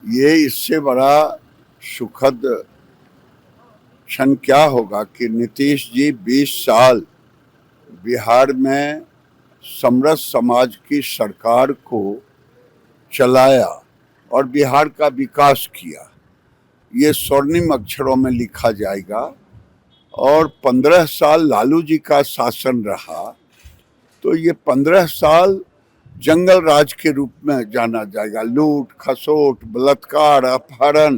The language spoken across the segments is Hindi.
ये इससे बड़ा सुखद क्षण क्या होगा कि नीतीश जी 20 साल बिहार में समरस समाज की सरकार को चलाया और बिहार का विकास किया। ये स्वर्णिम अक्षरों में लिखा जाएगा। और 15 साल लालू जी का शासन रहा तो ये 15 साल जंगल राज के रूप में जाना जाएगा। लूट खसोट बलात्कार अपहरण।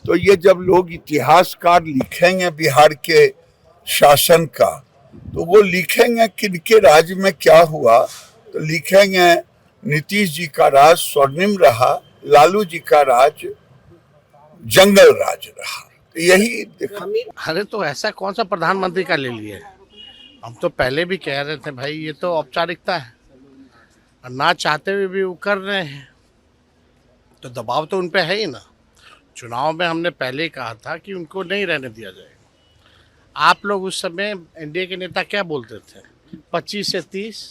तो ये जब लोग इतिहासकार लिखेंगे बिहार के शासन का तो वो लिखेंगे किनके राज में क्या हुआ, तो लिखेंगे नीतीश जी का राज स्वर्णिम रहा, लालू जी का राज जंगल राज रहा। तो यही अरे तो ऐसा कौन सा प्रधानमंत्री का ले लिए? हम तो पहले भी कह रहे थे भाई ये तो औपचारिकता है और ना चाहते हुए भी वो कर रहे हैं, तो दबाव तो उन पे है ही ना। चुनाव में हमने पहले ही कहा था कि उनको नहीं रहने दिया जाएगा। आप लोग उस समय एनडीए के नेता क्या बोलते थे? 25 से 30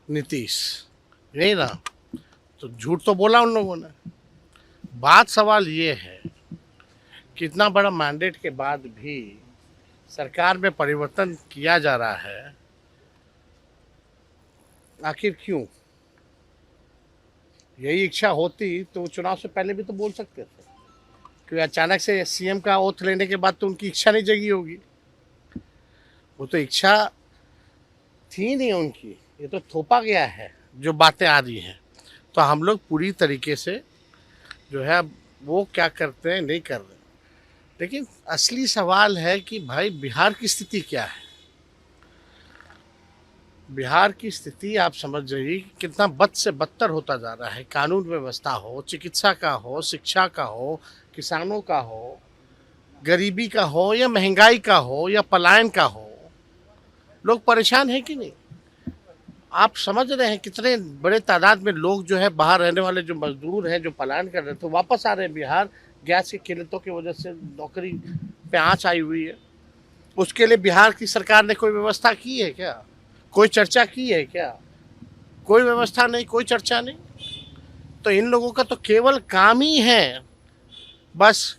नीतीश, नहीं ना? तो झूठ तो बोला उन लोगों ने। बात सवाल ये है कि इतना बड़ा मैंडेट के बाद भी सरकार में परिवर्तन किया जा रहा है, आखिर क्यों? यही इच्छा होती तो वो चुनाव से पहले भी तो बोल सकते थे। क्योंकि अचानक से सीएम का ओथ लेने के बाद तो उनकी इच्छा नहीं जगी होगी। वो तो इच्छा थी नहीं उनकी, ये तो थोपा गया है जो बातें आ रही हैं। तो हम लोग पूरी तरीके से जो है वो क्या करते हैं नहीं कर रहे। लेकिन असली सवाल है कि भाई बिहार की स्थिति क्या है? बिहार की स्थिति आप समझ जाइए कितना बद से बदतर होता जा रहा है। कानून व्यवस्था हो, चिकित्सा का हो, शिक्षा का हो, किसानों का हो, गरीबी का हो या महंगाई का हो या पलायन का हो, लोग परेशान हैं कि नहीं? आप समझ रहे हैं कितने बड़े तादाद में लोग जो है बाहर रहने वाले जो मजदूर हैं जो पलायन कर रहे थे वापस आ रहे हैं बिहार। गैस की किल्लतों की वजह से नौकरी पे आँच आई हुई है। उसके लिए बिहार की सरकार ने कोई व्यवस्था की है क्या? कोई चर्चा की है क्या? कोई व्यवस्था नहीं, कोई चर्चा नहीं। तो इन लोगों का तो केवल काम ही है बस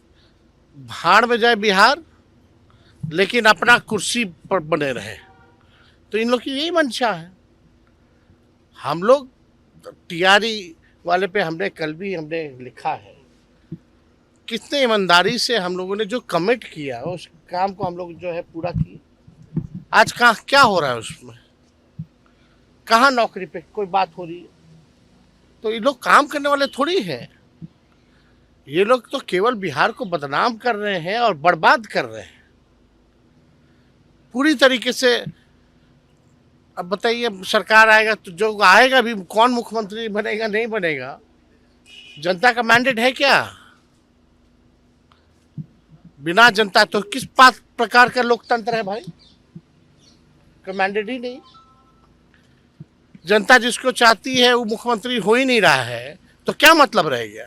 भाड़ में जाए बिहार, लेकिन अपना कुर्सी पर बने रहे। तो इन लोग की यही मंशा है। हम लोग टीआरई वाले पे हमने लिखा है कितने ईमानदारी से हम लोगों ने जो कमिट किया उस काम को हम लोग जो है पूरा किया। आज कहाँ क्या हो रहा है उसमें? कहाँ नौकरी पे कोई बात हो रही है? तो ये लोग काम करने वाले थोड़ी हैं। ये लोग तो केवल बिहार को बदनाम कर रहे हैं और बर्बाद कर रहे हैं पूरी तरीके से। अब बताइए सरकार आएगा तो जो आएगा भी कौन मुख्यमंत्री बनेगा नहीं बनेगा? जनता का मैंडेट है क्या? बिना जनता तो किस प्रकार का लोकतंत्र है भाई? का मैंडेट ही नहीं। जनता जिसको चाहती है वो मुख्यमंत्री हो ही नहीं रहा है तो क्या मतलब रह गया?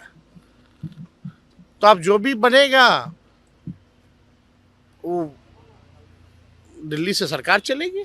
तो अब जो भी बनेगा वो दिल्ली से सरकार चलेगी।